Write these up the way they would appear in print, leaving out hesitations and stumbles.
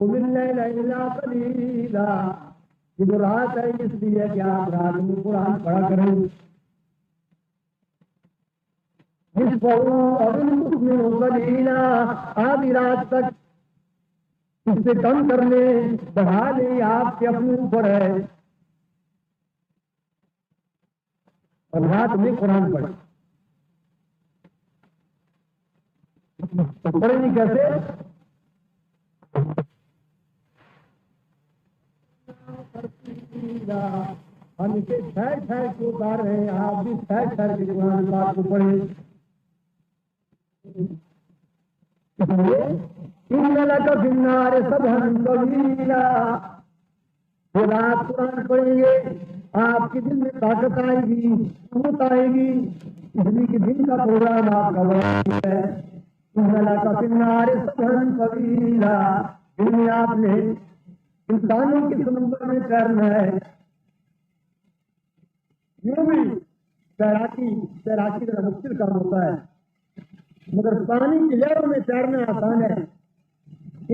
قم اللیل الا قلیلا، یہ جو رات ہے اس لیے کہ آپ رات میں قرآن پڑھا کریں. نصفہ اور انقص قلیلا، آدھی رات تک. اس سے کم کر لیں، بڑھا لیں، آپ کے اپنے اوپر ہے. اور رات میں قرآن پڑھیں. پڑھیں گے کیسے؟ ہم اسے ٹھہر ٹھہر کے اتار رہے ہیں، آپ بھی ٹھہر ٹھہر کے قرآن پاک کو پڑھیں. ان لک فی النار سبحا طویلا، وہ رات قرآن پڑھیں گے آپ کے دل میں طاقت آئے گی، قوت آئے گی، اس لیے کہ دن کا پروگرام آپ کا وقت ہے. ان لک فی النار سبحا طویلا، دن میں آپ نے انسانوں کے سمندر میں تیرنا ہے. یوں بھی تیراکی ذرا مشکل کام ہوتا ہے، مگر پانی کی لہروں میں تیرنا آسان ہے،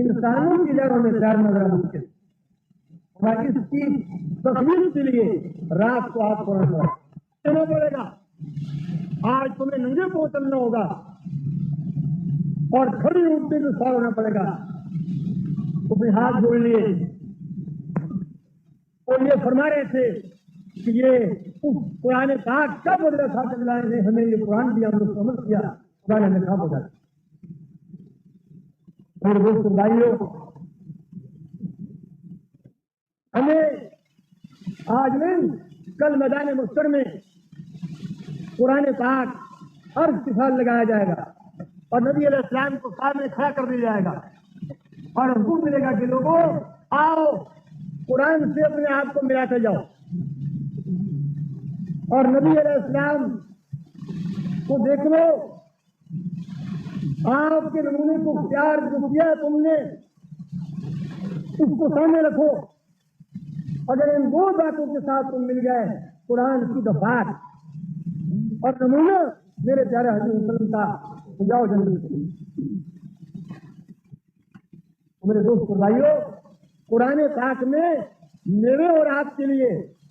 انسانوں کی لہروں میں تیرنا ذرا مشکل. اور اس کی تفصیل کے لیے رات کو آپ کو چلنا پڑے گا. آج تمہیں ننگے کو چلنا ہوگا اور کھڑی اٹھنے کو سوار ہونا پڑے گا. تو ہاتھ جوڑ لیے اور یہ فرما رہے تھے کہ یہ قرآن پاک کب بدلا تھا کہ اللہ نے ہمیں یہ قرآن دیا، ہم نے سمجھ کیا قرآن نے کہا بدلا. میرے دوست بھائیوں، ہمیں آج نہیں کل میدان محشر میں قرآن پاک عرض کے ساتھ لگایا جائے گا اور نبی علیہ السلام کو سامنے کھڑا کر دیا جائے گا اور حکم ملے گا کہ لوگوں آؤ قرآن سے اپنے آپ کو ملاتے جاؤ. اور نبی علیہ السلام کو دیکھ لو، آپ کے نمونے کو پیار جو کیا تم نے اس کو سامنے رکھو. اگر ان دو باتوں کے ساتھ تم مل گئے، قرآن کی دفات اور نمونہ میرے پیارے حضور وسلم کا، تو جاؤ جنت. میرے دوست بھائیوں، قرآن پاک میں میرے اور آپ کے لیے،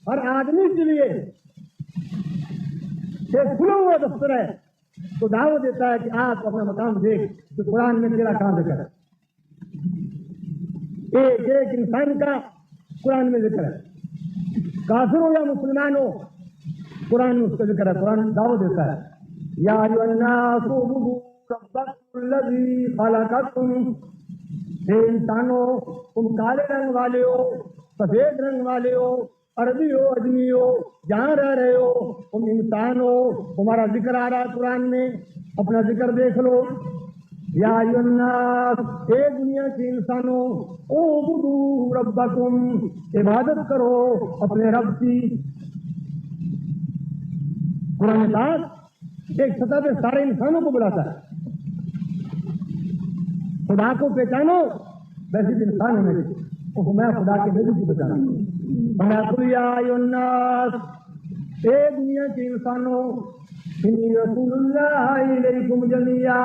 ہر آدمی کے لیے ایک کھلا ہوا دفتر ہے. تو دعوت دیتا ہے کہ آپ اپنا مقام دیکھ کہ قرآن میں تیرا کام ذکر ہے. ایک ایک انسان کا قرآن میں ذکر ہے، کافر ہو یا مسلمان ہو قرآن میں اس کا ذکر ہے. قرآن دعوت دیتا ہے یا ایھا الناس اعبدوا ربکم الذی خلقکم، اے انسانوں تم کالے رنگ والے ہو، سفید رنگ والے ہو، عربی ہو اجمی ہو، جہاں رہ رہے ہو تم انسان ہو، تمہارا ذکر آ رہا ہے قرآن میں، اپنا ذکر دیکھ لو. یا ایھا الناس، اے دنیا کے انسانوں، اعبدوا ربکم، عبادت کرو اپنے رب کی. قرآن پاک ایک سطح پہ سارے انسانوں کو بلاتا ہے. خدا کو پہچانو ویسے بھی انسان ہونے چاہیے، تو میں خدا کے نبی کو پہچانوں. میں قل یا ایھا الناس، اے دنیا کے انسانوں، انی رسول اللہ الیکم جمیعا.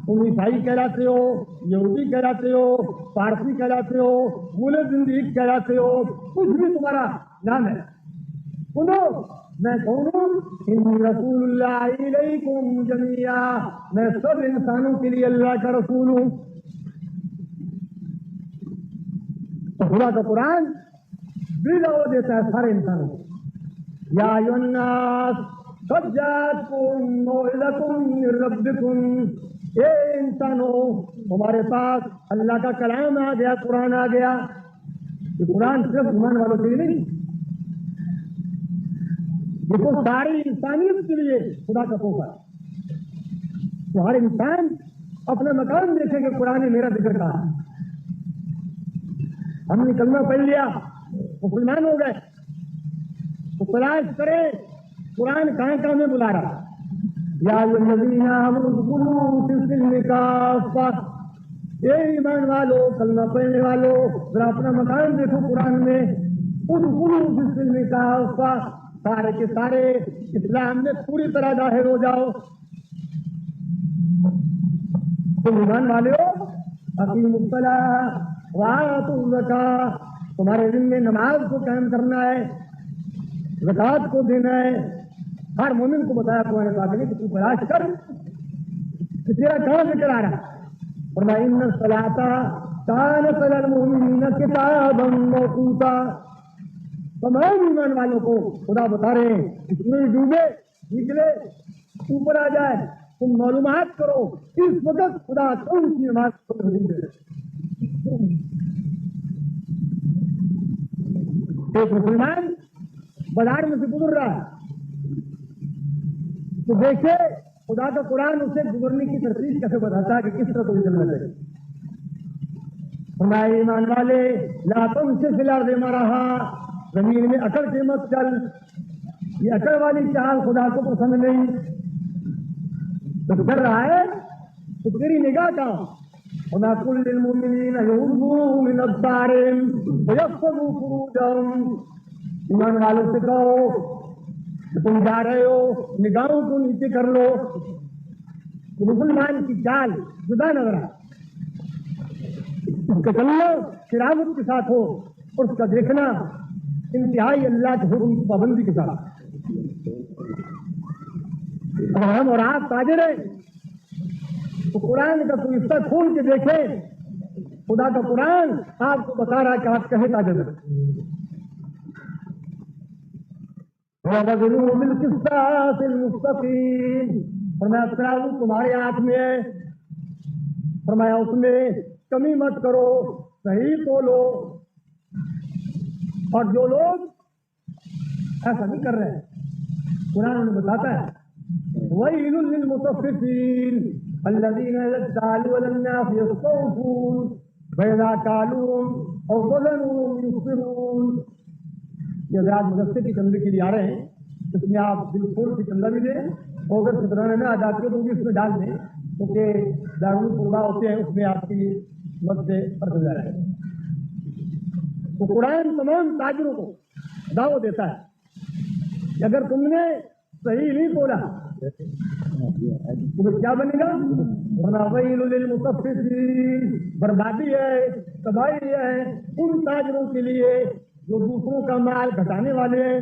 تم عیسائی کہلاتے ہو، یہودی کہلاتے ہو، پارسی کہلاتے ہو، مول زندگی کہلاتے ہو، کچھ بھی تمہارا نام ہے، سنو میں کون ہوں؟ انی رسول اللہ الیکم جمیعا، میں سب انسانوں کے لیے اللہ کا رسول ہوں. تو خدا کا قرآن بھی دعوت دیتا ہے سارے انسانوں کو. یا ایھا الناس قد جاءتکم موعظۃ من ربکم، اے انسانوں تمہارے پاس اللہ کا کلام آ گیا، قرآن آ گیا. یہ قرآن صرف ایمان والوں کے لیے نہیں، یہ تو ساری انسانیت کے لیے خدا کا تحفہ ہے. تو ہر انسان اپنا مقام دیکھے کہ قرآن نے میرا ذکر کہا. ہم نے کلمہ پڑھ لیا، مسلمان ہو گئے، تو تلاش کرے قرآن کہاں کہاں میں بلا رہا. یا ایھا الذین آمنوا ادخلوا فی السلم کافہ، اے ایمان والو، کلمہ پڑھنے والو، ذرا اپنا مقام دیکھو قرآن میں. ادخلوا فی السلم کافہ، سارے کے سارے اسلام میں پوری طرح داخل ہو جاؤ. تو ایمان والے ہو، اقیموا الصلاۃ، وآتوا الزکاۃ، تمہارے دل میں نماز کو قائم کرنا ہے، زکات کو دینا ہے۔ ہر مومن کو بتایا قرآن پاک نے کہ تو تلاش کر کہ تیرا کہاں سے چلا رہا ہے۔ فرمایا ان الصلاۃ کانت علی المؤمنین کتابا موقوتا، تمام ایمان والوں کو خدا بتا رہے ہیں کہ تمہیں ڈوبے نکلے اوپر آ جائے، تم معلومات کرو اس وقت خدا کون سی نماز کو ترجیح دے۔ ایک مسلمان بازار میں سے گزر رہا ہے تو دیکھے خدا کا قرآن اسے گزرنے کی ترتیب کیسے بتاتا ہے کہ کس طرح کو چلنا چاہیے۔ فرمایا ایمان والے لا تمشوا فی الارض مرحا، زمین میں اکڑ کے مت چل، یہ اکڑ والی چال خدا کو پسند نہیں۔ تو کر رہا ہے تو تیری نگاہ کا خدا کل للمؤمنین یغضوا من ابصارہم ویحفظوا فروجہم، ایمان والوں سے کہو تم جا رہے ہو نگاہوں کو نیچے کر لو۔ مسلمان کی چال جدا نظر آئے، اس کا چلنا شرافت کے ساتھ ہو اور اس کا دیکھنا انتہائی اللہ کے حکم کی پابندی کے ساتھ۔ اگر ہم اور آپ تاجر ہیں تو قرآن کا کوئی حصہ کھول کے دیکھیں، خدا کا قرآن آپ کو بتا رہا ہے کہ آپ کہے تاجر ہیں۔ وَوَزِنُوا بِالْقِسْطَاسِ الْمُسْتَقِيمِ، فرمایا ترازو تمہارے ہاتھ میں ہے، فرمایا اس میں کمی مت کرو، صحیح تولو۔ اور جو لوگ ایسا نہیں کر رہے ہیں قرآن انہیں بتاتا ہے وَيْلٌ لِّلْمُطَفِّفِينَ الَّذِينَ إِذَا اكْتَالُوا عَلَى النَّاسِ يَسْتَوْفُونَ وَإِذَا كَالُوهُمْ أَوْ وَزَنُوهُمْ يُخْسِرُونَ۔ یہ آج مدرسے کی چندے کے لیے آ رہے ہیں، اس میں آپ دل کھول کے چندہ بھی دیں، اور اگر شکرانے میں آ جاتی ہے تو بھی اس میں ڈال دیں، کیونکہ دارالقربہ ہوتے ہیں اس میں آپ کی مدد فرض ہو جائے۔ تو قرآن تمام تاجروں کو دعوت دیتا ہے کہ اگر تم نے صحیح نہیں بولا تو کیا بنے گا؟ وَيْلٌ لِّلْمُطَفِّفِينَ، بربادی ہے، تباہی ہے ان تاجروں کے لیے جو دوسروں کا مال گھٹانے والے ہیں۔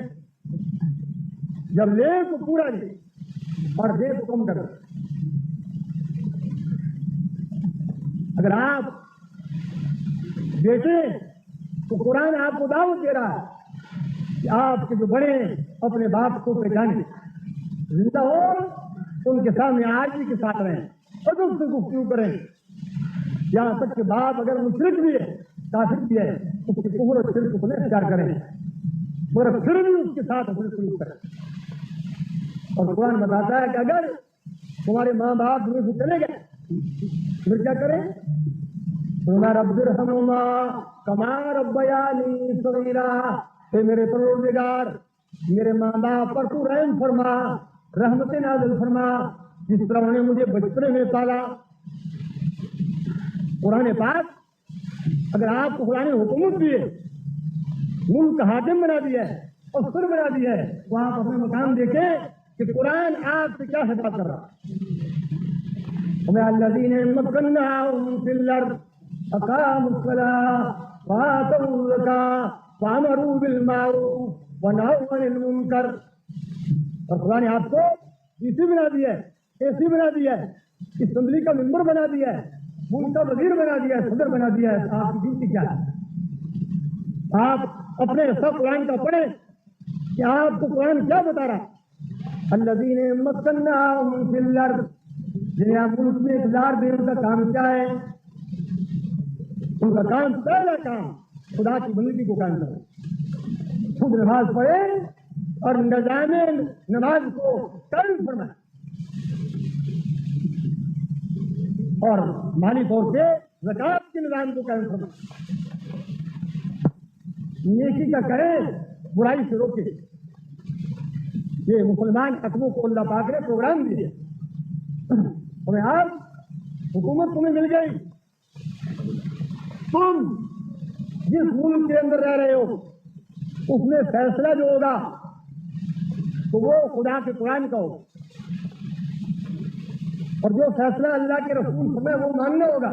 جب لے تو پورا لے اور دے تو کم کرو۔ اگر آپ بیٹے تو قرآن آپ کو دعوت دے رہا ہے کہ آپ کے جو بڑے ہیں اپنے باپ کو پہچانے، زندہ ہو تو ان کے سامنے عاجزی کے ساتھ رہیں اور ان سے گفتگو کریں، یہاں تک کہ باپ اگر مشرک بھی ہے کافر بھی ہے اس کے کفر اور شرک کو اختیار کریں، مگر پھر بھی اس کے ساتھ اپنے سلوک کریں۔ اور قرآن بتاتا ہے کہ اگر تمہارے ماں باپ دنیا سے چلے گئے پھر کیا کریں؟ رب ارحمہما کما ربیانی صغیرا، اے میرے پروردگار میرے ماں باپ پر تو رحم فرما، رحمت نازل فرما جس طرح انہوں نے مجھے بچپنے میں پالا۔ قرآن پاک اگر آپ کو قرآن حکومت دی ہے، ملک کا حاکم بنا دیا ہے اور سر بنا دیا ہے، تو آپ اپنے مقام دیکھیں کہ قرآن آپ سے کیا خطاب کر رہا ہے۔ الذین مکناہم فی الارض اقاموا الصلاۃ وآتوا الزکاۃ وامروا بالمعروف ونہوا عن المنکر۔ اور قرآن آپ کو ڈی سی بنا دیا ہے، اے سی بنا دیا ہے، اسمبلی کا ممبر بنا دیا ہے، ملک کا وزیر بنا دیا ہے، صدر بنا دیا ہے۔ آپ کی ڈیوٹی کیا ہے؟ آپ اپنے حصہ قرآن کا پڑھیں کہ آپ کو قرآن کیا بتا رہا ہے۔ الذین مکناہم فی الارض، جنہیں آپ ملک میں اقتدار دیں، ان کا کام کیا ہے؟ ان کا کام پہلا کام خدا کی بندگی کو قائم کریں، خود نماز پڑھیں اور نظام نماز کو قائم فرمائیں، اور مالی طور سے زکات کے نظام کو قائم فرمائیں، نیکی کا کریں برائی سے روکیں۔ یہ مسلمان حکموں کو اللہ پاک نے پروگرام دیے، ہمیں آپ حکومت تمہیں مل گئی، تم جس ملک کے اندر رہ رہے ہو اس میں فیصلہ جو ہوگا تو وہ خدا کے قرآن کا ہوگا، اور جو فیصلہ اللہ کے رسول ہمیں وہ ماننا ہوگا۔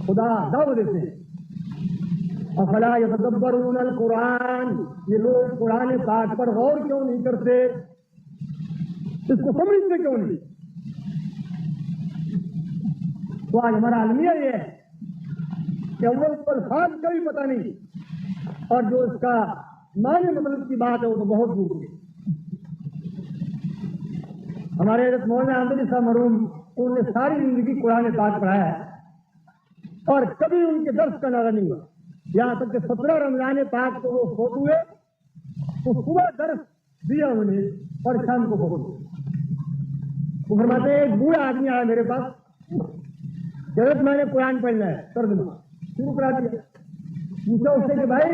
خدا دعوت دیتے ہیں افلا یتدبرون القرآن، یہ لوگ قرآن پاک پر غور کیوں نہیں کرتے، اس کو سمجھتے کیوں نہیں؟ تو آج ہمارا المیہ یہ ہے کہ اول کو الفاظ کا بھی پتہ نہیں، اور جو اس کا معنی مطلب کی بات ہے وہ تو بہت دور ہے۔ ہمارے حضرت مولانا احمد علی صاحب مرحوم، انہوں نے ساری زندگی قرآن پاک پڑھایا ہے اور کبھی ان کے درس کا نظر نہیں ہوا، یہاں تک کہ 17 رمضان پاک کو وہ فوت ہوئے تو صبح درس دیا انہوں نے اور شام کو فوت ہوئے۔ وہ فرماتے ہیں ایک بوڑھا آدمی آیا میرے پاس، حضرت میں نے قرآن پڑھنا ہے، ترجمہ شروع کرا دیا۔ پوچھا اس سے کہ بھائی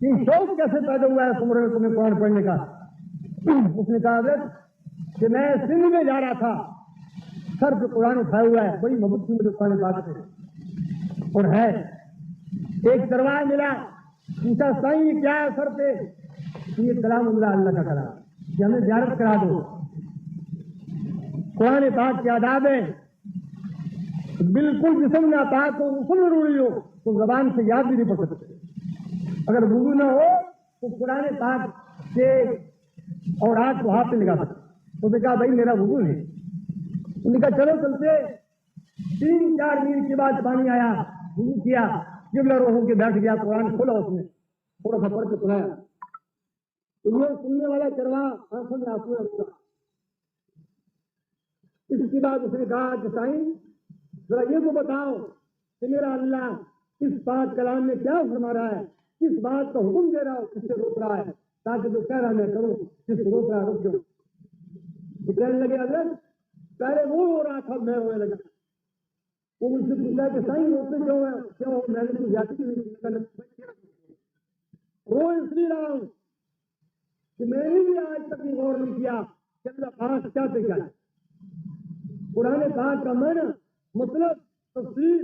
یہ شوق کیسے پیدا ہوا ہے اس عمر میں تمہیں قرآن پڑھنے کا؟ اس نے کہا حضرت کہ میں سندھ میں جا رہا تھا، سر پہ قرآن اٹھایا ہوا ہے، بڑی محبت تھی مجھے قرآن پاک سے اور ہے۔ ایک دربار ملا، پوچھا سائیں یہ کیا ہے سر پہ؟ یہ کلام اللہ، اللہ کا کلام، یہ ہمیں زیارت کرا دو۔ قرآن پاک کے آداب ہیں، بالکل جسم ناپاک ہو، غسل ضروری ہو تو زبان سے یاد بھی نہیں پڑ سکتے، اگر وضو نہ ہو تو قرآن پاک کے اور ہاتھ کو ہاتھ سے لگا سکتے۔ تو نے کہا بھائی میرا وضو نہیں، انہوں نے کہا چلو چلتے، 3-4 میل کے بعد پانی آیا، وضو کیا، قبلہ روح کے بیٹھ گیا، قرآن کھولا اس نے، تھوڑا سا پڑھ کے سنایا، تو یہ سننے والا چرواہا آنکھوں میں آنسو رکھا۔ اس کے بعد اس نے کہا کہ سائیں ذرا یہ تو بتاؤ کہ میرا اللہ اس پاک کلام میں کیا فرما رہا ہے، کس بات کا حکم دے رہا ہو، کس سے روک رہا ہے، تاکہ جو کہہ رہا میں کروں، کس سے روک رہا ہے رک جاؤں۔ کہنے لگے حضرت پہلے وہ ہو رہا تھا، میں ہونے لگا۔ وہ مجھ سے پوچھا کہ سائیں روتے کیوں ہے، کیوں میں نے تو زیادتی نہیں کی، رو اس لیے رہا ہوں کہ میں نے بھی آج تک غور نہیں کیا کہ اللہ پاک چاہتے کیا ہے۔ قرآن پاک کا معنی، مطلب، تفسیر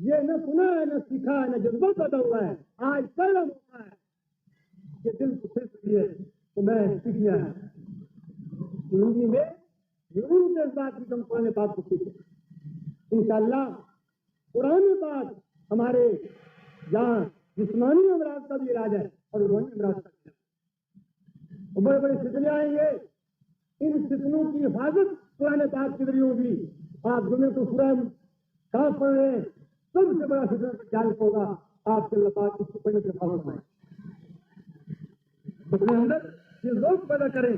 یہ نہ سنا ہے، نہ سیکھا ہے، نہ جذبہ پیدا ہوا ہے، آج پہلا موقع ہے کہ دل کو پھر لیے تو میں سیکھنا ہے۔ زندگی میں ضرور اس بات کی ہم قرآن پاک کو سیکھیں انشاءاللہ۔ قرآن پاک ہمارے جہاں جسمانی امراض کا بھی علاج ہے اور روحانی امراض کا بھی علاج ہے۔ بڑے بڑے فتنے آئیں گے، ان فتنوں کی حفاظت قرآن پاک کے ذریعے ہوگی۔ آپ جمعے کو سورہ کہف پڑھ رہے ہیں، سب سے بڑا فتنہ کیا ہوگا؟ آپ کے اللہ پاک اس کو پڑھنے سے حفاظت فرمائیں، اپنے اندر یہ ذوق پیدا کریں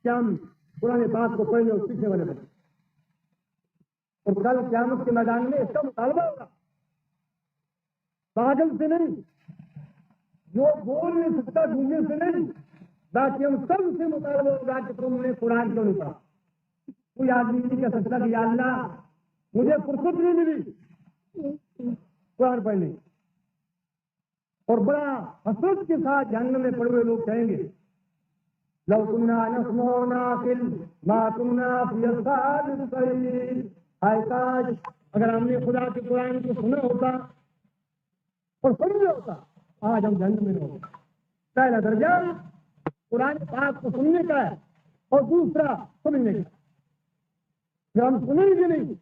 کہ ہم قرآن پاک کو پڑھنے اور سیکھنے والے بنے۔ اور کل قیامت کے میدان میں اس کا مطالبہ ہوگا، پاگل سے نہیں، جو بول نہیں سکتا ڈھونڈنے سے نہیں، باقی ہم سب سے مطالبہ ہوگا کہ تم نے قرآن کیوں نہیں پڑھا۔ کوئی آدمی نہیں کہہ سکتا کہ یا اللہ مجھے فرصت نہیں ملی قرآن پڑھنے، اور بڑا حسرت کے ساتھ جہنم میں پڑے ہوئے لوگ کہیں گے لو كنا نسمع ونعقل ما كنا في اصحاب السعير، ہائے کاش اگر ہم نے خدا کے قرآن کو سنا ہوتا اور سمجھا ہوتا آج ہم جہنم میں نہ ہوتے۔ پہلا درجہ قرآن پاک کو سننے کا ہے اور دوسرا سمجھنے کا۔ جب ہم سنیں گے نہیں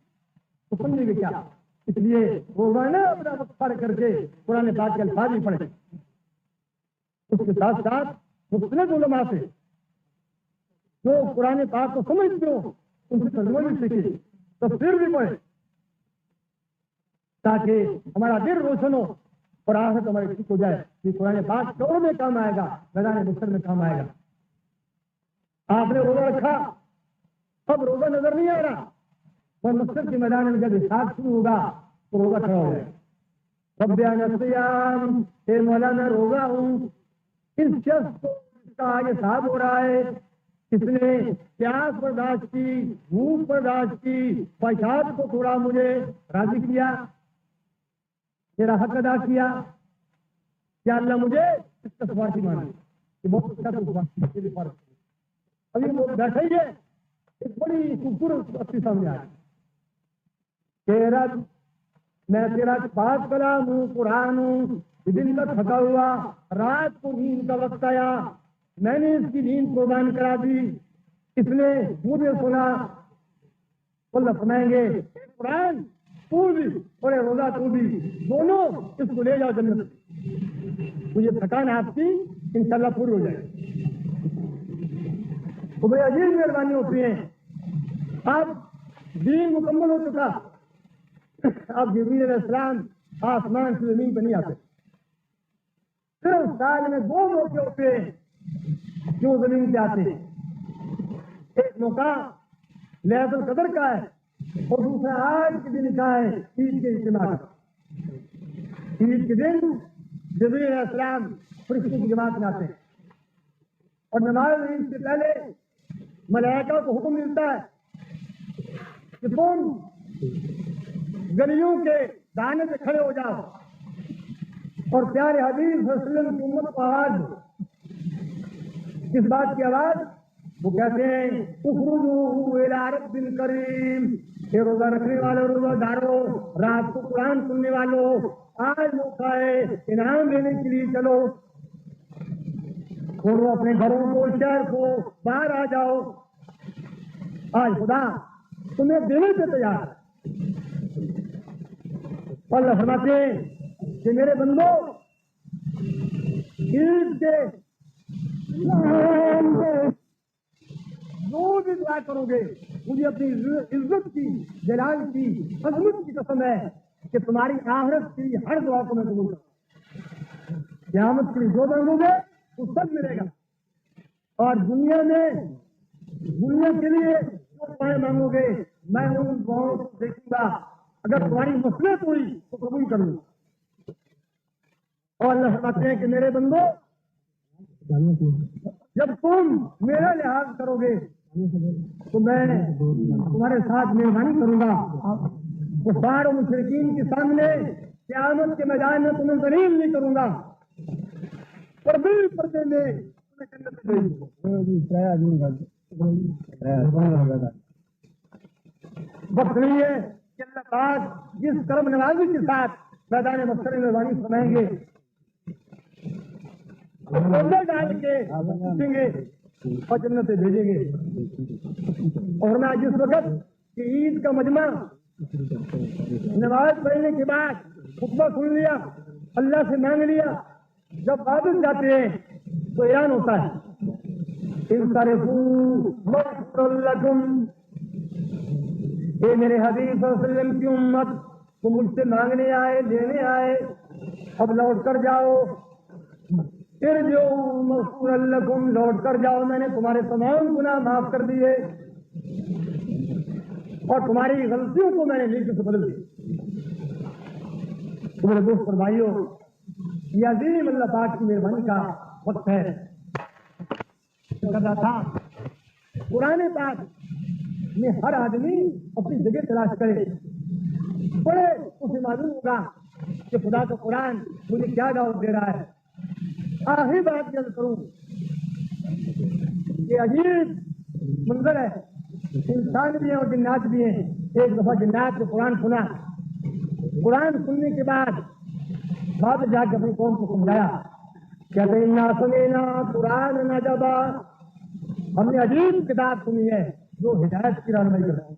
تو سمجھیں گے کیا؟ اس لیے روزانہ اپنا وقت پڑھ کر کے قرآن پاک کے الفاظ بھی پڑھیں، اس کے ساتھ ساتھ مختلف علماء سے جو قرآن پاک کو سمجھتے ہو ان سے ترجمہ بھی سیکھیں، تفسیر بھی پڑھیں، تاکہ ہمارا دل روشن ہو اور آخرت ہماری ٹھیک ہو جائے کہ قرآن پاک قبر میں کام آئے گا، میدان محشر میں کام آئے گا۔ آپ نے روزہ رکھا، اب روزہ نظر نہیں آ رہا، اور محشر کے میدان میں جب حساب شروع ہوگا تو روزہ کھڑا ہو جائے گا۔ رب انا الصیام، اے مولا میں روزہ ہوں۔ اس شخص کو اس کا آگے حساب ہو رہا ہے، اس نے پیاس برداشت کی، بھوک برداشت کی، خواہشات کو تھوڑا مجھے راضی کیا، میرا حق ادا کیا، کیا اللہ مجھے اس کا سفارشی مانا کہ بہت اچھا سفارش۔ ابھی وہ بیٹھے ہی ہے، ایک بڑی خوبصورت اپنی سامنے آئی کہ رب میں تیرا پاک کلام ہوں، قرآن ہوں، دن تک تھکا ہوا، رات کو نیند کا وقت آیا، میں نے اس کی نیند قربان کرا دی، اس نے مجھے سنا۔ اللہ فرمائیں گے قرآن تو بھی اور روزہ تو بھی، دونوں اس کو لے جاؤ جنت، تو یہ تھکان آپ کی انشاءاللہ پوری ہو جائے گی۔ تو بڑی عجیب مہربانی ہوتی ہے، اب دین مکمل ہو چکا، اب جبریل علیہ السلام آسمان سے زمین پہ نہیں آتے، صرف سال میں 2 موقع ہوتے ہیں جو زمین پہ آتے ہیں، ایک موقع لیلۃ القدر کا ہے اور دوسرا آج کے دن کا ہے، عید کے اجتماع کا۔ عید کے دن جبریل علیہ السلام فرشتوں کی جماعت میں آتے ہیں اور نماز عید سے پہلے ملائکہ کو حکم ملتا ہے کہ تم گلیوں کے دانے سے کھڑے ہو جاؤ اور پیارے حبیب صلی اللہ علیہ وسلم کی امت کو آواز دو۔ کس بات کی آواز؟ وہ کہتے ہیں اخرجوا الی رب کریم، کہ روزہ رکھنے والوں، روزہ داروں، رات کو قرآن سننے والوں، آج موقع ہے انعام لینے کے لیے چلو، چھوڑو اپنے گھروں کو، شہر کو، باہر آ جاؤ، آج خدا تمہیں دینے سے تیار ہے۔ اللہ فرماتے ہیں کہ میرے بندو، عید کے جو بھی دعا کرو گے، مجھے اپنی عزت کی، جلال کی، عظمت کی قسم ہے کہ تمہاری آخرت کی ہر دعا کو میں قبول کروں۔ قیامت کے لیے جو مانگو گے وہ سب ملے گا، اور دنیا کے لیے جو دعائیں مانگو گے میں ان دعاؤں کو دیکھوں گا، اگر تمہاری مصلحت ہوئی تو قبول کروں گا۔ اور اللہ فرماتے ہیں کہ میرے بندو، جب تم میرا لحاظ کرو گے تو میں تمہارے ساتھ مہربانی کروں گا، کفار و مشرکین کے سامنے قیامت کے میدان میں تمہیں ذلیل نہیں کروں گا، پردے میں وقت نہیں ہے کہ اللہ پاک جس کرم نوازی کے ساتھ میدان محشر میں مہربانی فرمائیں گے، ڈال کے پوچھیں گے اور جنت سے بھیجیں گے۔ اور میں جس وقت کہ عید کا مجمع نماز پڑھنے کے بعد خطبہ سن لیا، اللہ سے مانگ لیا، جب واپس جاتے ہیں تو اعلان ہوتا ہے اے میرے حبیب صلی اللہ علیہ وسلم کی امت، تم مجھ سے مانگنے آئے، لینے آئے، اب لوٹ کر جاؤ، ارجعوا مغفورا لکم، لوٹ کر جاؤ، میں نے تمہارے تمام گناہ معاف کر دیے اور تمہاری غلطیوں کو میں نے نیکی سے بدل دیا۔ تمہارے دوست اور بھائیوں، یہ عظیم اللہ پاک کی مہربانی کا وقت ہے۔ کر رہا تھا قرآن پاک میں ہر آدمی اپنی جگہ تلاش کرے، پڑھے، اسے معلوم ہوگا کہ خدا کا قرآن مجھے کیا دعوت دے رہا ہے۔ آخری بات یاد کروں، یہ عجیب منظر ہے، انسان بھی ہیں اور جنات بھی ہیں۔ ایک دفعہ جنات نے قرآن سنا، قرآن سننے کے بعد واپس جا کے اپنی قوم کو سمجھایا، کہتے ہیں انا سمینا قرآن عجبا، ہم نے عجیب کتاب سنی ہے جو ہدایت کی رہنمائی کرتا ہے۔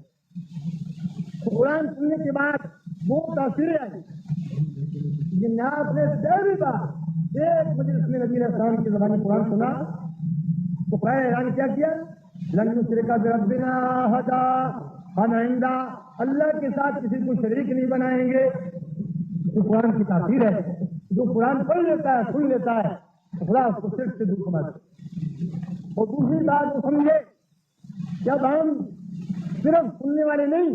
قرآن سننے کے بعد وہ تاثیر ہے، جنات نے پہلی بار ایک مجلس میں نبی علیہ السلام کی زبانی قرآن سنا تو پہلے اعلان کیا کیا، لن نشرک بربنا احدا، ہم آئندہ اللہ کے ساتھ کسی کو شریک نہیں بنائیں گے۔ جو قرآن کی تاثیر ہے، جو قرآن پڑھ لیتا ہے، سن لیتا ہے، خدا اس کو صرف سے دور کماتا ہے۔ اور دوسری بات تو سمجھے، جب ہم صرف سننے والے نہیں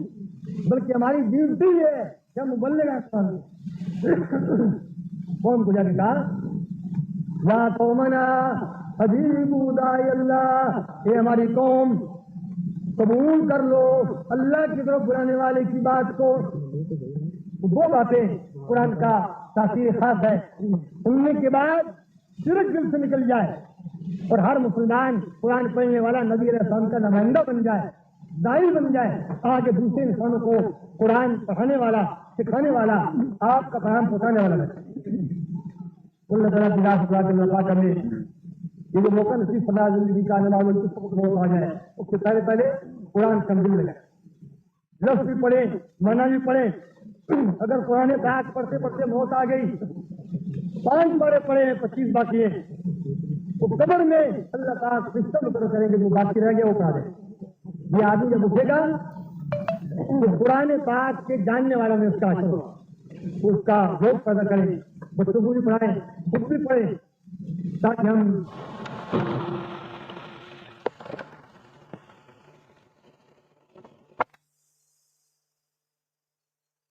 بلکہ ہماری ڈیوٹی ہے کہ ہم مبلغ ہیں۔ قوم کو جا کے کہا، یا قومنا اجیبوا داعی اللہ، اے ہماری قوم قبول کر لو اللہ کی طرف بلانے والے کی بات کو۔ دو باتیں قرآن کا تاثیر خاص ہے، سننے کے بعد شرک دل سے نکل جائے اور ہر مسلمان قرآن پڑھنے والا نبی علیہ السلام کا نمائندہ بن جائے، داعی بن جائے، آگے دوسرے انسانوں کو قرآن پڑھانے والا، سکھانے والا، آپ کا پیغام پہنچانے والا ہے۔ اللہ تعالیٰ کی راہ سے اللہ کرنے یہ جو موقع نصیب فرمائے زندگی کا آنے والے کس وقت موقع آ جائے، اس سے پہلے قرآن کمزور لگائے، لفظ بھی پڑھیں، معنی بھی پڑھیں، اگر قرآن پاک پڑھتے پڑھتے موت آ گئی، 5 بارے پڑھے ہیں، 25 باقی ہیں، وہ قبر میں اللہ پاک فرشتوں مقرر کریں گے، جو باقی رہ گیا وہ پڑھا دے۔ یہ آدمی جب اٹھے گا تو قرآن پاک کے جاننے والا میں اس کا حشر ہوگا، اس کا ذوق پیدا کریں، بچوں کو بھی پڑھائیں، خود بھی پڑھیں، تاکہ ہم